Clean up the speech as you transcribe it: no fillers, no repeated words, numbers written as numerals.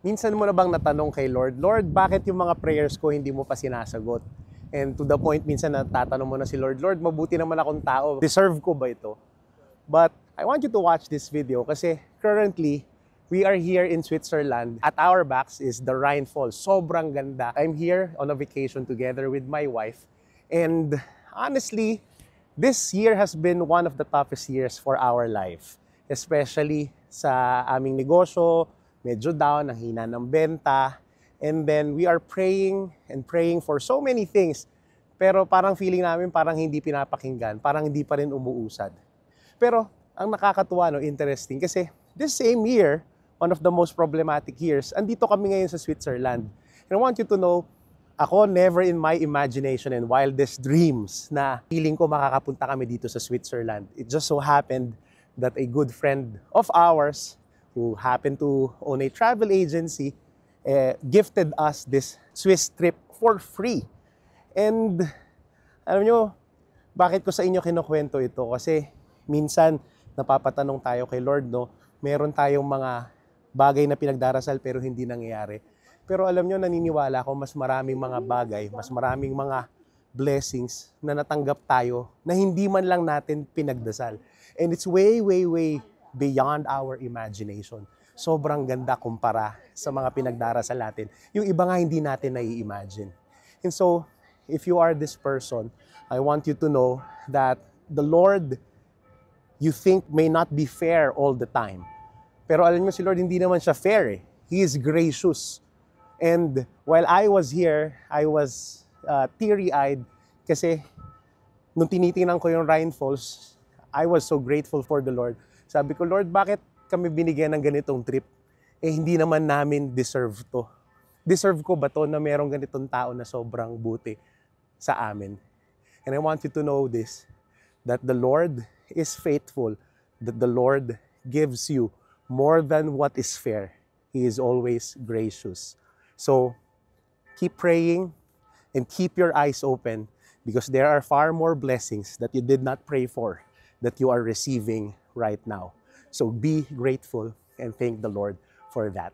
Minsan mo na bang natanong kay Lord, Lord, bakit yung mga prayers ko hindi mo pa sinasagot? And to the point, minsan natatanong mo na si Lord, Lord, mabuti naman akong tao. Deserve ko ba ito? But I want you to watch this video kasi currently, we are here in Switzerland. At our backs is the Rhine Falls. Sobrang ganda. I'm here on a vacation together with my wife. And honestly, this year has been one of the toughest years for our life. Especially sa aming negosyo, medyo down, ang hina ng benta. And then we are praying and praying for so many things. Pero parang feeling namin parang hindi pinapakinggan, parang hindi pa rin umuusad. Pero ang nakakatuwa, interesting, kasi this same year, one of the most problematic years, andito kami ngayon sa Switzerland. And I want you to know, ako never in my imagination and wildest dreams na feeling ko makakapunta kami dito sa Switzerland. It just so happened that a good friend of ours who happened to own a travel agency gifted us this Swiss trip for free. And alam nyo, bakit ko sa inyo kinukwento ito? Kasi minsan napapatanong tayo kay Lord, meron tayong mga bagay na pinagdarasal pero hindi nangyayari. Pero alam nyo, naniniwala ako mas maraming mga bagay, mas maraming mga blessings na natanggap tayo na hindi man lang natin pinagdasal. And it's way, way, way beyond our imagination. Sobrang ganda kumpara sa mga pinagdarasal natin. Yung iba nga hindi natin nai-imagine. And so, if you are this person, I want you to know that the Lord, you think may not be fair all the time. Pero alam mo si Lord, hindi naman siya fair. He is gracious. And while I was here, I was teary-eyed kasi nung tinitingnan ko yung Rhine Falls, I was so grateful for the Lord. Sabi ko, Lord, bakit kami binigyan ng ganitong trip? Hindi naman namin deserve to. Deserve ko ba to na merong ganitong tao na sobrang buti sa amin? And I want you to know this, that the Lord is faithful, that the Lord gives you more than what is fair. He is always gracious. So, keep praying and keep your eyes open because there are far more blessings that you did not pray for that you are receiving right now. So be grateful and thank the Lord for that.